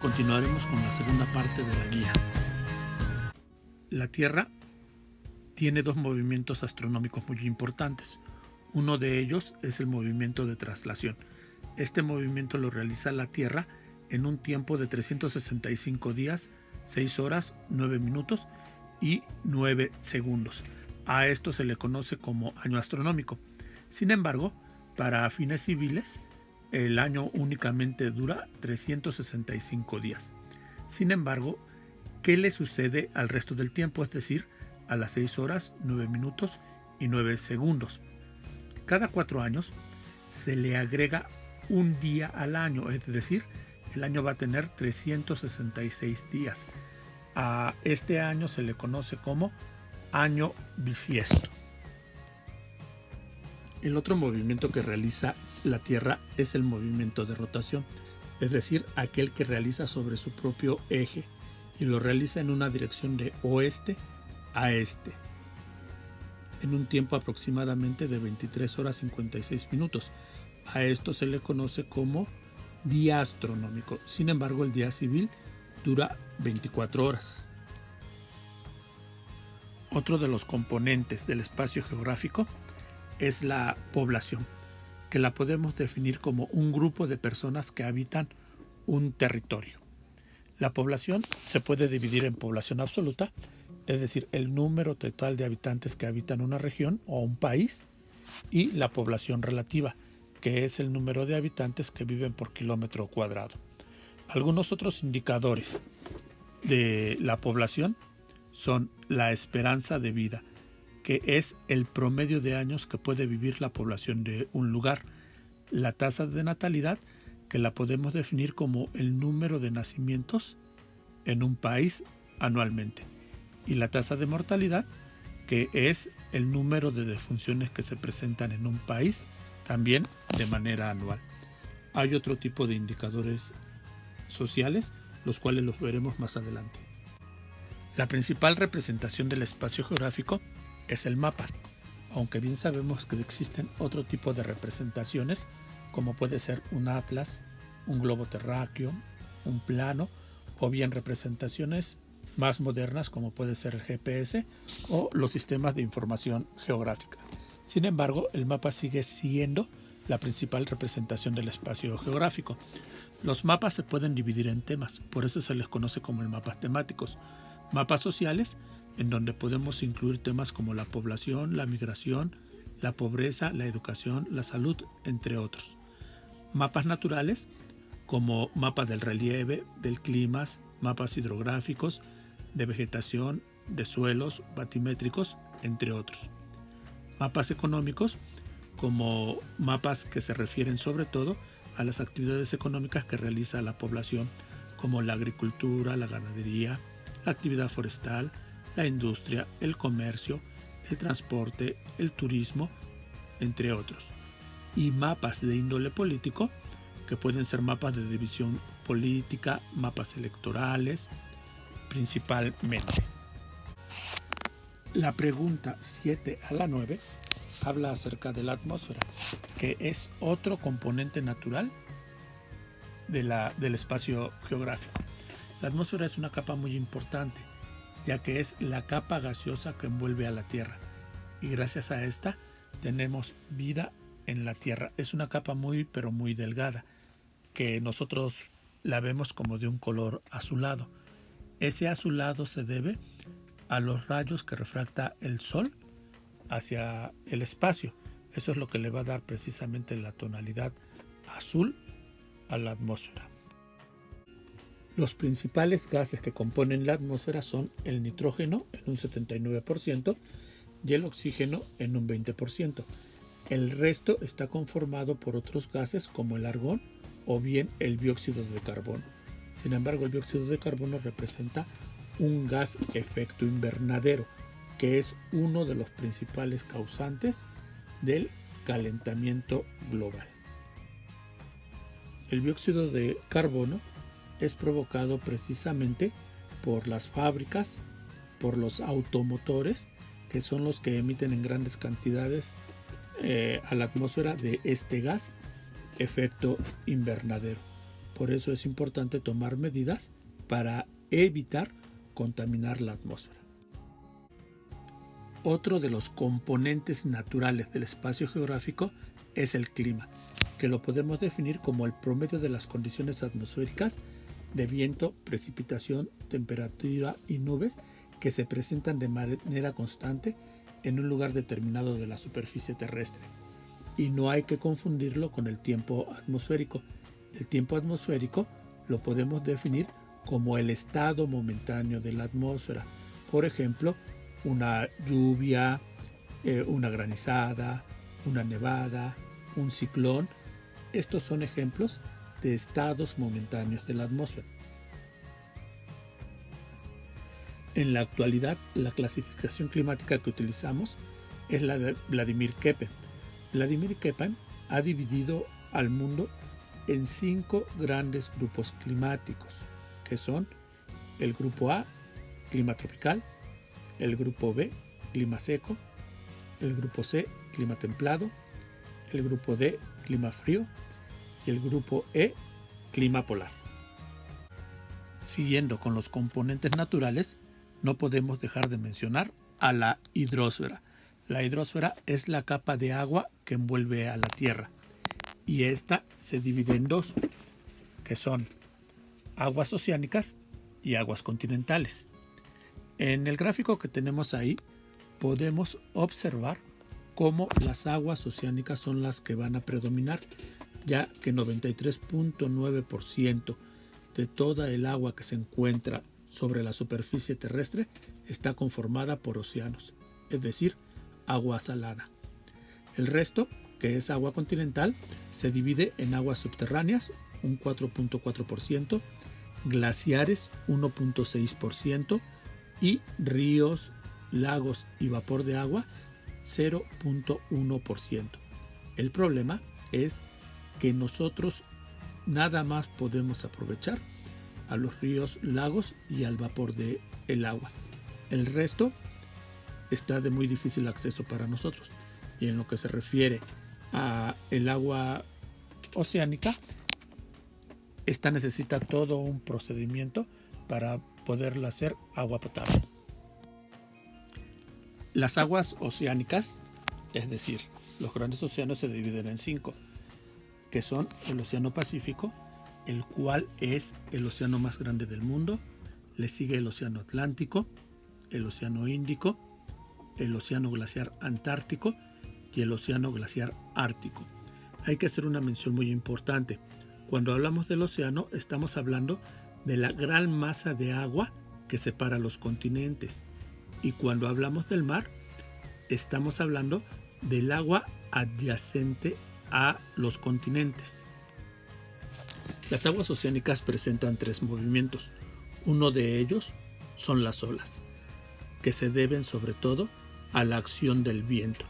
Continuaremos con la segunda parte de la guía. La Tierra tiene dos movimientos astronómicos muy importantes. Uno de ellos es el movimiento de traslación. Este movimiento lo realiza la Tierra en un tiempo de 365 días, 6 horas, 9 minutos y 9 segundos. A esto se le conoce como año astronómico. Sin embargo, para fines civiles, el año únicamente dura 365 días. Sin embargo, ¿qué le sucede al resto del tiempo? Es decir, a las 6 horas, 9 minutos y 9 segundos. Cada 4 años se le agrega un día al año, es decir, el año va a tener 366 días. A este año se le conoce como año bisiesto. El otro movimiento que realiza la Tierra es el movimiento de rotación, es decir, aquel que realiza sobre su propio eje y lo realiza en una dirección de oeste a este, en un tiempo aproximadamente de 23 horas 56 minutos. A esto se le conoce como día astronómico. Sin embargo, el día civil dura 24 horas. Otro de los componentes del espacio geográfico es la población, que la podemos definir como un grupo de personas que habitan un territorio. La población se puede dividir en población absoluta, es decir, el número total de habitantes que habitan una región o un país, y la población relativa, que es el número de habitantes que viven por kilómetro cuadrado. Algunos otros indicadores de la población son la esperanza de vida, que es el promedio de años que puede vivir la población de un lugar, la tasa de natalidad, que la podemos definir como el número de nacimientos en un país anualmente, y la tasa de mortalidad, que es el número de defunciones que se presentan en un país también de manera anual. Hay otro tipo de indicadores sociales, los cuales los veremos más adelante. La principal representación del espacio geográfico es el mapa, aunque bien sabemos que existen otro tipo de representaciones, como puede ser un atlas, un globo terráqueo, un plano, o bien representaciones más modernas como puede ser el GPS o los sistemas de información geográfica. Sin embargo, el mapa sigue siendo la principal representación del espacio geográfico. Los mapas se pueden dividir en temas, por eso se les conoce como mapas temáticos. Mapas sociales, en donde podemos incluir temas como la población, la migración, la pobreza, la educación, la salud, entre otros. Mapas naturales, como mapas del relieve, del clima, mapas hidrográficos, de vegetación, de suelos, batimétricos, entre otros. Mapas económicos, como mapas que se refieren sobre todo a las actividades económicas que realiza la población, como la agricultura, la ganadería, la actividad forestal, la industria, el comercio, el transporte, el turismo, entre otros. Y mapas de índole político, que pueden ser mapas de división política, mapas electorales, principalmente. La pregunta 7 a la 9 habla acerca de la atmósfera, que es otro componente natural del espacio geográfico. La atmósfera es una capa muy importante, ya que es la capa gaseosa que envuelve a la Tierra, y gracias a esta tenemos vida en la Tierra. Es una capa muy pero muy delgada, que nosotros la vemos como de un color azulado. Ese azulado se debe a los rayos que refracta el Sol hacia el espacio. Eso es lo que le va a dar precisamente la tonalidad azul a la atmósfera. Los principales gases que componen la atmósfera son el nitrógeno en un 79% y el oxígeno en un 20%. El resto está conformado por otros gases como el argón o bien el dióxido de carbono. Sin embargo, el dióxido de carbono representa un gas efecto invernadero, que es uno de los principales causantes del calentamiento global. El dióxido de carbono es provocado precisamente por las fábricas, por los automotores, que son los que emiten en grandes cantidades a la atmósfera de este gas efecto invernadero. Por eso es importante tomar medidas para evitar contaminar la atmósfera. Otro de los componentes naturales del espacio geográfico es el clima, que lo podemos definir como el promedio de las condiciones atmosféricas de viento, precipitación, temperatura y nubes que se presentan de manera constante en un lugar determinado de la superficie terrestre. Y no hay que confundirlo con el tiempo atmosférico. El tiempo atmosférico lo podemos definir como el estado momentáneo de la atmósfera. Por ejemplo, una lluvia, una granizada, una nevada, un ciclón. Estos son ejemplos de estados momentáneos de la atmósfera. En la actualidad, la clasificación climática que utilizamos es la de Vladimir Köppen. Vladimir Köppen ha dividido al mundo en 5 grandes grupos climáticos, que son el grupo A, clima tropical; el grupo B, clima seco; el grupo C, clima templado; el grupo D, clima frío; y el grupo E, clima polar. Siguiendo con los componentes naturales, no podemos dejar de mencionar a la hidrosfera. La hidrosfera es la capa de agua que envuelve a la Tierra, y esta se divide en 2, que son aguas oceánicas y aguas continentales. En el gráfico que tenemos ahí podemos observar cómo las aguas oceánicas son las que van a predominar, ya que 93.9% de toda el agua que se encuentra sobre la superficie terrestre está conformada por océanos, es decir, agua salada. El resto, que es agua continental, se divide en aguas subterráneas, un 4.4%, glaciares, 1.6%, y ríos, lagos y vapor de agua, 0.1%. El problema es que nosotros nada más podemos aprovechar a los ríos, lagos y al vapor del agua. El resto está de muy difícil acceso para nosotros. Y en lo que se refiere a el agua oceánica, esta necesita todo un procedimiento para poderla hacer agua potable. Las aguas oceánicas, es decir, los grandes océanos, se dividen en 5, que son el Océano Pacífico, el cual es el océano más grande del mundo. Le sigue el Océano Atlántico, el Océano Índico, el Océano Glaciar Antártico y el Océano Glaciar Ártico. Hay que hacer una mención muy importante. Cuando hablamos del océano, estamos hablando de la gran masa de agua que separa los continentes. Y cuando hablamos del mar, estamos hablando del agua adyacente a los continentes. Las aguas oceánicas presentan 3 movimientos. Uno de ellos son las olas, que se deben sobre todo a la acción del viento.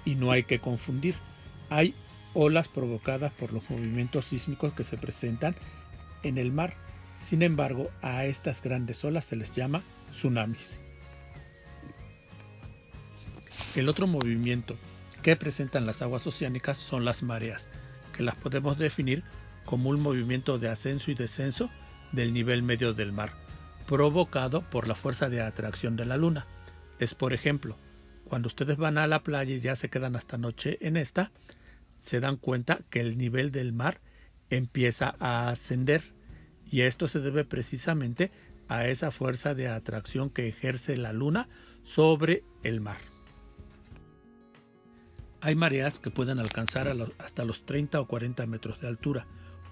Y no hay que confundir, hay olas provocadas por los movimientos sísmicos que se presentan en el mar. Sin embargo, a estas grandes olas se les llama tsunamis. El otro movimiento que presentan las aguas oceánicas son las mareas, que las podemos definir como un movimiento de ascenso y descenso del nivel medio del mar, provocado por la fuerza de atracción de la luna. Es, por ejemplo, cuando ustedes van a la playa y ya se quedan hasta noche en esta, se dan cuenta que el nivel del mar empieza a ascender, y esto se debe precisamente a esa fuerza de atracción que ejerce la luna sobre el mar. Hay mareas que pueden alcanzar hasta los 30 o 40 metros de altura,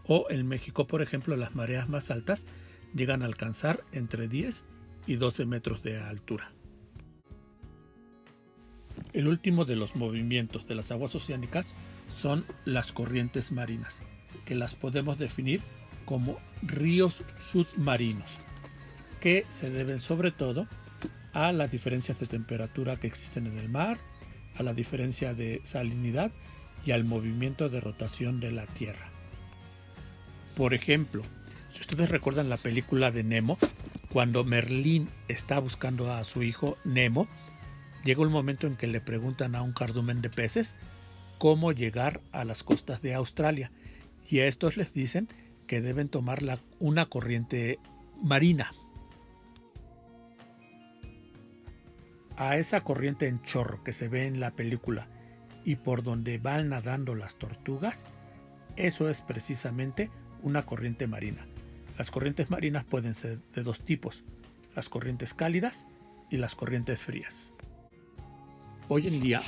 o en México, por ejemplo, las mareas más altas llegan a alcanzar entre 10 y 12 metros de altura. El último de los movimientos de las aguas oceánicas son las corrientes marinas, que las podemos definir como ríos submarinos, que se deben sobre todo a las diferencias de temperatura que existen en el mar, a la diferencia de salinidad y al movimiento de rotación de la Tierra. Por ejemplo, si ustedes recuerdan la película de Nemo, cuando Merlín está buscando a su hijo Nemo, llega un momento en que le preguntan a un cardumen de peces cómo llegar a las costas de Australia, y a estos les dicen que deben tomar una corriente marina. A esa corriente en chorro que se ve en la película y por donde van nadando las tortugas, eso es precisamente una corriente marina. Las corrientes marinas pueden ser de dos tipos, las corrientes cálidas y las corrientes frías. Hoy en día,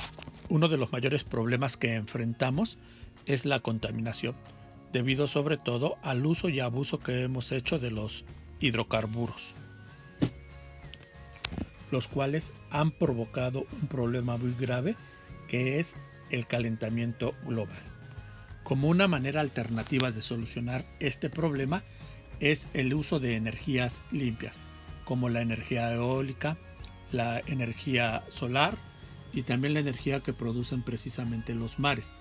uno de los mayores problemas que enfrentamos es la contaminación, debido sobre todo al uso y abuso que hemos hecho de los hidrocarburos, los cuales han provocado un problema muy grave que es el calentamiento global. Como una manera alternativa de solucionar este problema es el uso de energías limpias, como la energía eólica, la energía solar y también la energía que producen precisamente los mares.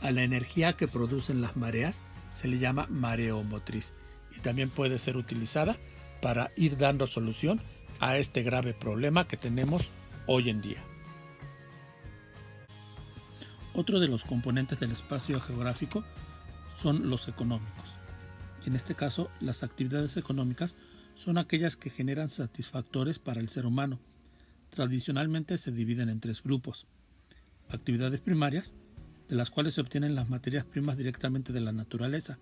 A la energía que producen las mareas se le llama mareomotriz y también puede ser utilizada para ir dando solución a este grave problema que tenemos hoy en día. Otro de los componentes del espacio geográfico son los económicos. Y en este caso, las actividades económicas son aquellas que generan satisfactores para el ser humano. Tradicionalmente se dividen en tres grupos. Actividades primarias, de las cuales se obtienen las materias primas directamente de la naturaleza,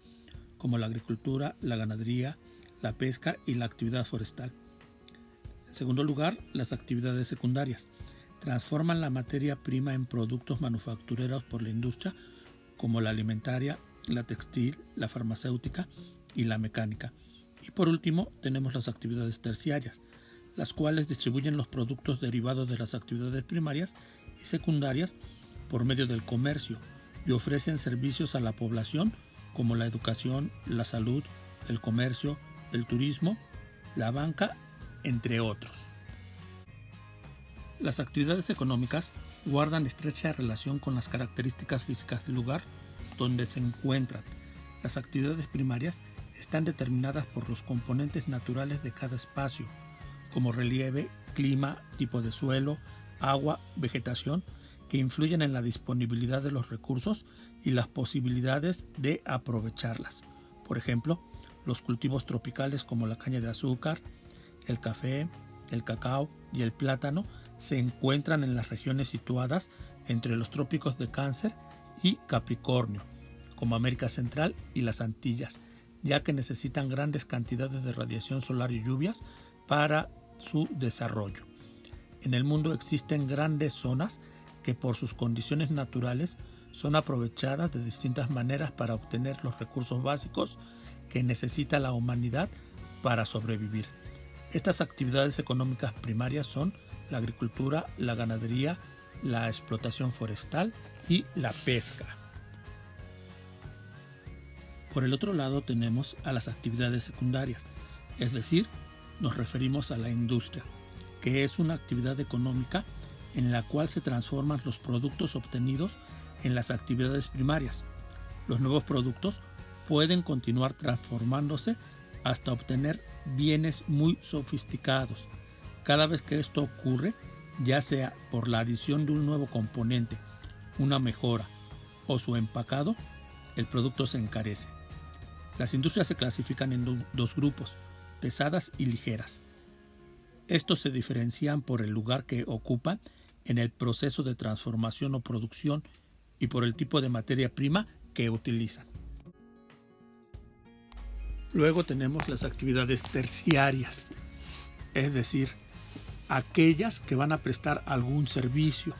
como la agricultura, la ganadería, la pesca y la actividad forestal. En segundo lugar, las actividades secundarias. Transforman la materia prima en productos manufactureros por la industria, como la alimentaria, la textil, la farmacéutica y la mecánica. Y por último, tenemos las actividades terciarias, las cuales distribuyen los productos derivados de las actividades primarias y secundarias por medio del comercio y ofrecen servicios a la población como la educación, la salud, el comercio, el turismo, la banca, entre otros. Las actividades económicas guardan estrecha relación con las características físicas del lugar donde se encuentran. Las actividades primarias están determinadas por los componentes naturales de cada espacio, como relieve, clima, tipo de suelo, agua, vegetación, que influyen en la disponibilidad de los recursos y las posibilidades de aprovecharlas. Por ejemplo, los cultivos tropicales como la caña de azúcar, el café, el cacao y el plátano se encuentran en las regiones situadas entre los trópicos de Cáncer y Capricornio, como América Central y las Antillas, ya que necesitan grandes cantidades de radiación solar y lluvias para su desarrollo. En el mundo existen grandes zonas que por sus condiciones naturales son aprovechadas de distintas maneras para obtener los recursos básicos que necesita la humanidad para sobrevivir. Estas actividades económicas primarias son la agricultura, la ganadería, la explotación forestal y la pesca. Por el otro lado tenemos a las actividades secundarias, es decir, nos referimos a la industria, que es una actividad económica en la cual se transforman los productos obtenidos en las actividades primarias. Los nuevos productos pueden continuar transformándose hasta obtener bienes muy sofisticados. Cada vez que esto ocurre, ya sea por la adición de un nuevo componente, una mejora o su empacado, el producto se encarece. Las industrias se clasifican en dos grupos, pesadas y ligeras. Estos se diferencian por el lugar que ocupan en el proceso de transformación o producción y por el tipo de materia prima que utilizan. Luego tenemos las actividades terciarias, es decir, aquellas que van a prestar algún servicio.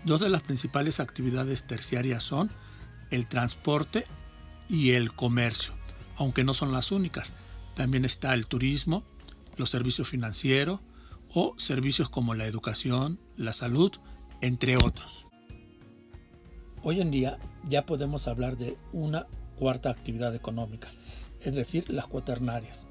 Dos de las principales actividades terciarias son el transporte y el comercio, aunque no son las únicas. También está el turismo, los servicios financieros o servicios como la educación, la salud, entre otros. Hoy en día ya podemos hablar de una cuarta actividad económica, es decir, las cuaternarias,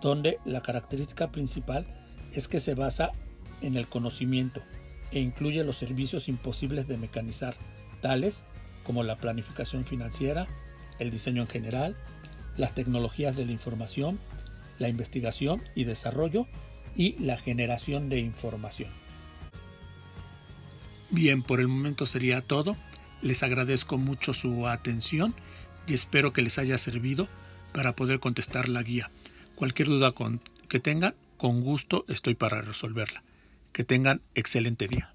donde la característica principal es que se basa en el conocimiento e incluye los servicios imposibles de mecanizar, tales como la planificación financiera, el diseño en general, las tecnologías de la información, la investigación y desarrollo y la generación de información. Bien, por el momento sería todo. Les agradezco mucho su atención y espero que les haya servido para poder contestar la guía. Cualquier duda que tengan, con gusto estoy para resolverla. Que tengan excelente día.